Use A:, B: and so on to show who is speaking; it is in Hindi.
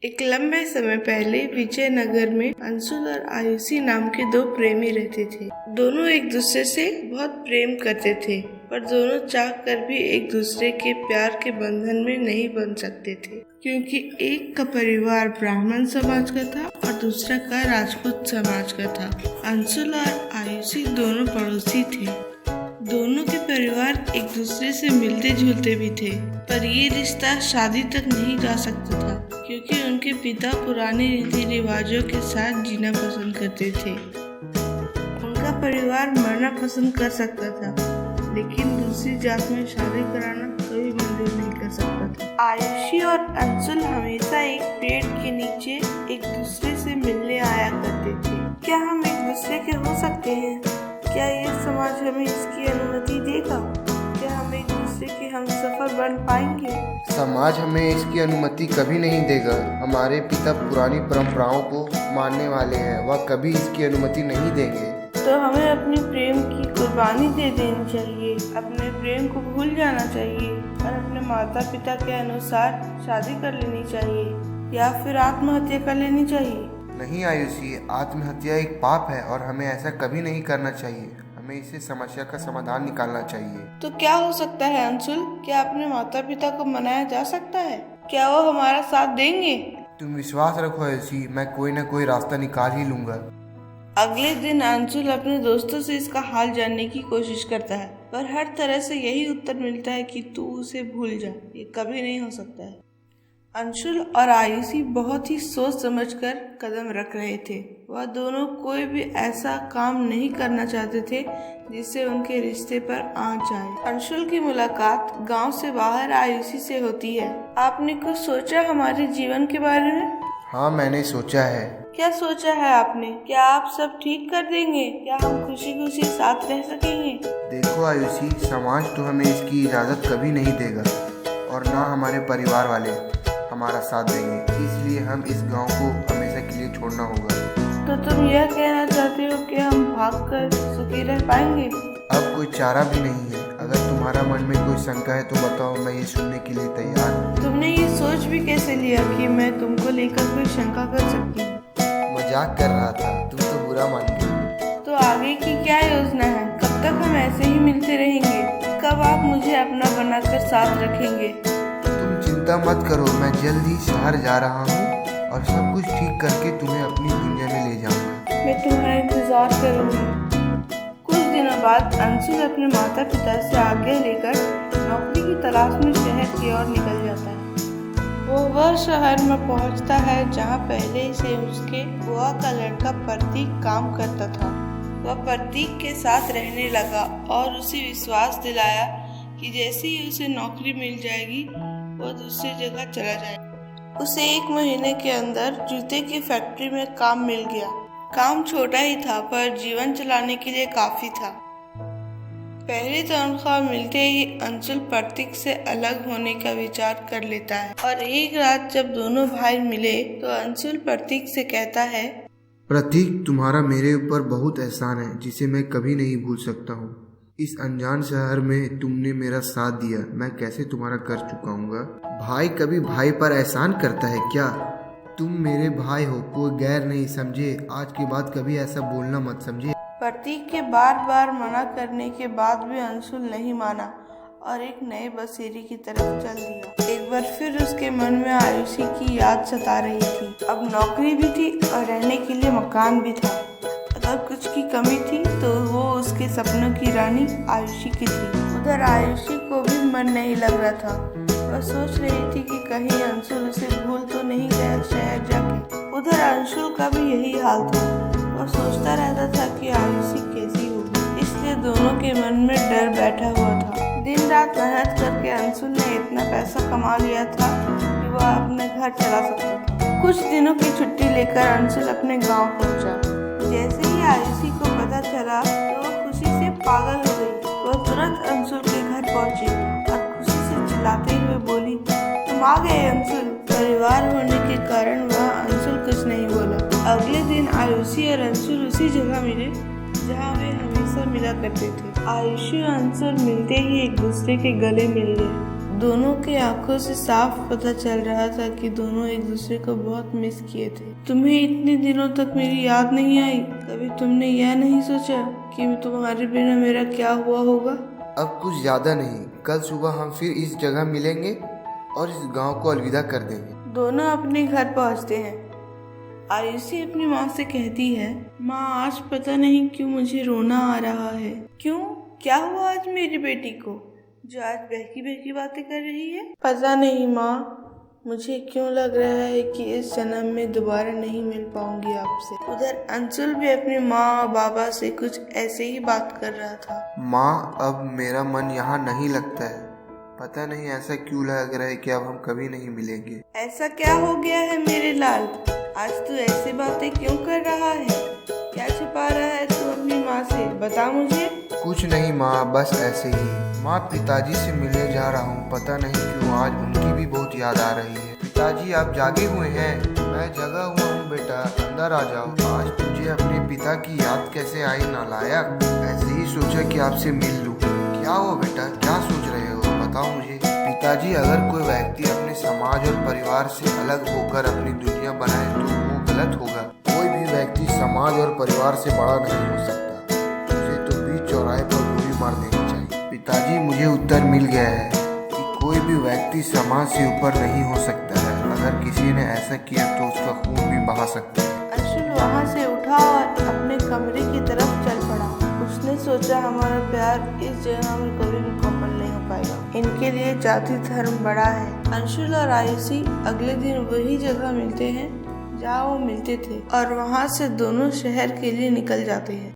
A: एक लंबे समय पहले विजयनगर में अंशुल और आयुषी नाम के दो प्रेमी रहते थे। दोनों एक दूसरे से बहुत प्रेम करते थे, पर दोनों चाह कर भी एक दूसरे के प्यार के बंधन में नहीं बन सकते थे, क्योंकि एक का परिवार ब्राह्मण समाज का था और दूसरा का राजपूत समाज का था। अंशुल और आयुषी दोनों पड़ोसी थे। दोनों के परिवार एक दूसरे से मिलते जुलते भी थे, पर ये रिश्ता शादी तक नहीं जा सकता था, क्योंकि उनके पिता पुराने रीति रिवाजों के साथ जीना पसंद करते थे। उनका परिवार मरना पसंद कर सकता था, लेकिन दूसरी जात में शादी कराना कभी मंजूर नहीं कर सकता था। आयुषी और अंशुल हमेशा एक पेड़ के नीचे एक दूसरे से मिलने आया करते थे। क्या हम एक दूसरे के हो सकते हैं? क्या ये समाज हमें इसकी अनुमति देगा? क्या हम एक दूसरे के हमसफर बन पाएंगे?
B: समाज हमें इसकी अनुमति कभी नहीं देगा। हमारे पिता पुरानी परंपराओं को मानने वाले हैं, वह कभी इसकी अनुमति नहीं देंगे।
A: तो हमें अपने प्रेम की कुर्बानी दे देनी चाहिए, अपने प्रेम को भूल जाना चाहिए और अपने माता पिता के अनुसार शादी कर लेनी चाहिए, या फिर आत्महत्या कर लेनी चाहिए।
B: नहीं आयुषी, आत्महत्या एक पाप है और हमें ऐसा कभी नहीं करना चाहिए। हमें इसे समस्या का समाधान निकालना चाहिए।
A: तो क्या हो सकता है अंशुल? क्या अपने माता पिता को मनाया जा सकता है? क्या वो हमारा साथ देंगे?
B: तुम विश्वास रखो आयुषी, मैं कोई न कोई रास्ता निकाल ही लूंगा।
A: अगले दिन अंशुल अपने दोस्तों से इसका हाल जानने की कोशिश करता है, पर हर तरह से यही उत्तर मिलता है कि तू उसे भूल जा, ये कभी नहीं हो सकता है। अंशुल और आयुषी बहुत ही सोच समझकर कदम रख रहे थे। वह दोनों कोई भी ऐसा काम नहीं करना चाहते थे जिससे उनके रिश्ते पर आंच आए। अंशुल की मुलाकात गांव से बाहर आयुषी से होती है। आपने कुछ सोचा हमारे जीवन के बारे में?
B: हाँ, मैंने सोचा है।
A: क्या सोचा है आपने? क्या आप सब ठीक कर देंगे? क्या हम खुशी खुशी साथ रह सकेंगे?
B: देखो आयुषी, समाज तो हमें इसकी इजाज़त कभी नहीं देगा और ना हमारे परिवार वाले हमारा साथ देंगे, इसलिए हम इस गांव को हमेशा के लिए छोड़ना होगा।
A: तो तुम यह कहना चाहते हो कि हम भागकर सुखी रह पाएंगे?
B: अब कोई चारा भी नहीं है। अगर तुम्हारा मन में कोई शंका है तो बताओ, मैं ये सुनने के लिए तैयार हूँ।
A: तुमने ये सोच भी कैसे लिया कि मैं तुमको लेकर कोई शंका कर सकती हूँ?
B: मजाक कर रहा था, तुम तो बुरा मान गई।
A: तो आगे की क्या योजना है? कब तक हम ऐसे ही मिलते रहेंगे? कब आप मुझे अपना बनाकर साथ रखेंगे?
B: तुम चिंता मत करो, मैं जल्द ही शहर जा रहा हूँ और सब कुछ ठीक करके तुम्हें अपनी दुनिया में ले जाऊंगा।
A: मैं तुम्हारा इंतजार करूंगी। कुछ दिनों बाद अंशुल अपने माता पिता से आज्ञा लेकर नौकरी की तलाश में शहर की ओर निकल जाता है। वह शहर में पहुंचता है जहां पहले से उसके बुआ का लड़का प्रतीक काम करता था। वह प्रतीक के साथ रहने लगा और उसे विश्वास दिलाया कि जैसे ही उसे नौकरी मिल जाएगी वो दूसरी जगह चला जाएगा। उसे 1 महीने के अंदर जूते की फैक्ट्री में काम मिल गया। काम छोटा ही था, पर जीवन चलाने के लिए काफी था। पहली तनख्वाह मिलते ही अंशुल प्रतीक से अलग होने का विचार कर लेता है और एक रात जब दोनों भाई मिले तो अंशुल प्रतीक से कहता है,
B: प्रतीक, तुम्हारा मेरे ऊपर बहुत एहसान है जिसे मैं कभी नहीं भूल सकता हूँ। इस अनजान शहर में तुमने मेरा साथ दिया, मैं कैसे तुम्हारा कर चुकाऊंगा। भाई कभी भाई पर एहसान करता है क्या? तुम मेरे भाई हो, कोई गैर नहीं समझे। आज के बाद कभी ऐसा बोलना मत, समझे?
A: प्रतीक के बार बार मना करने के बाद भी अंशुल नहीं माना और एक नए बसेरे की तरफ चल दिया। एक बार फिर उसके मन में आयुषी की याद सता रही थी। अब नौकरी भी थी और रहने के लिए मकान भी था। अगर कुछ की कमी थी तो वो उसके सपनों की रानी आयुषी की थी। उधर आयुषी को भी मन नहीं लग रहा था। वह सोच रही थी कि कहीं अंशुल उसे भूल तो नहीं गया शहर जाके। उधर अंशुल का भी यही हाल था। वह सोचता रहता था कि आयुषी कैसी होगी, इसलिए दोनों के मन में डर बैठा हुआ था। दिन रात मेहनत करके अंशुल ने इतना पैसा कमा लिया था कि वह अपने घर चला सकता था। कुछ दिनों की छुट्टी लेकर अंशुल अपने गाँव पहुँचा। जैसे ही आयुषी को पता चला तो वो खुशी से पागल हो गई। वह तुरंत अंशुल के घर पहुंची और खुशी से चिल्लाते हुए बोली, तुम आ गए अंशुल। परिवार होने के कारण वह अंशुल कुछ नहीं बोला। अगले दिन आयुषी और अंशुल उसी जगह मिले जहाँ वे हमेशा मिला करते थे। आयुषी और अंशुल मिलते ही एक दूसरे के गले मिल गए। दोनों के आंखों से साफ पता चल रहा था कि दोनों एक दूसरे को बहुत मिस किए थे। तुम्हें इतने दिनों तक मेरी याद नहीं आई? कभी तुमने यह नहीं सोचा कि तुम्हारे बिना मेरा क्या हुआ होगा?
B: अब कुछ ज्यादा नहीं, कल सुबह हम फिर इस जगह मिलेंगे और इस गांव को अलविदा कर देंगे।
A: दोनों अपने घर पहुंचते हैं। आयुषी अपनी माँ से कहती है, माँ आज पता नहीं क्यों मुझे रोना आ रहा है। क्यों, क्या हुआ आज मेरी बेटी को जो आज बहकी बहकी बातें कर रही है? पता नहीं माँ, मुझे क्यों लग रहा है कि इस जन्म में दोबारा नहीं मिल पाऊंगी आपसे। उधर अंशुल भी अपनी माँ और बाबा से कुछ ऐसे ही बात कर रहा था।
B: माँ, अब मेरा मन यहाँ नहीं लगता है। पता नहीं ऐसा क्यों लग रहा है कि अब हम कभी नहीं मिलेंगे।
A: ऐसा क्या हो गया है मेरे लाल? आज तू ऐसी बातें क्यों कर रहा है? क्या छुपा रहा है तू अपनी माँ से? बता मुझे।
B: कुछ नहीं माँ, बस ऐसे ही। माँ, पिताजी से मिलने जा रहा हूँ। पता नहीं क्यों आज उनकी भी बहुत याद आ रही है। पिताजी आप जागे हुए हैं? मैं जगा हुआ हूँ बेटा, अंदर आ जाओ। आज तुझे अपने पिता की याद कैसे आई नालायक? ऐसे ही सोचा कि आपसे मिल लूँ। क्या हो बेटा, क्या सोच रहे हो, बताओ मुझे। पिताजी, अगर कोई व्यक्ति अपने समाज और परिवार से अलग होकर अपनी दुनिया बनाए तो वो गलत होगा। कोई भी व्यक्ति समाज और परिवार से बड़ा नहीं हो सकता। उसे तो बीच चौराहे पर गोली मार देनी चाहिए। पिताजी, मुझे उत्तर मिल गया है कि कोई भी व्यक्ति समाज से ऊपर नहीं हो सकता है। अगर किसी ने ऐसा किया तो उसका खून भी बहा सकता है।
A: अंशुल वहाँ से उठा और अपने कमरे की तरफ चल पड़ा। उसने सोचा हमारा प्यार इस जगह में कभी मुकम्मल नहीं हो पाएगा। इनके लिए जाति धर्म बड़ा है। अंशुल और आयुषी अगले दिन वही जगह मिलते हैं जहाँ वो मिलते थे और वहाँ से दोनों शहर के लिए निकल जाते हैं।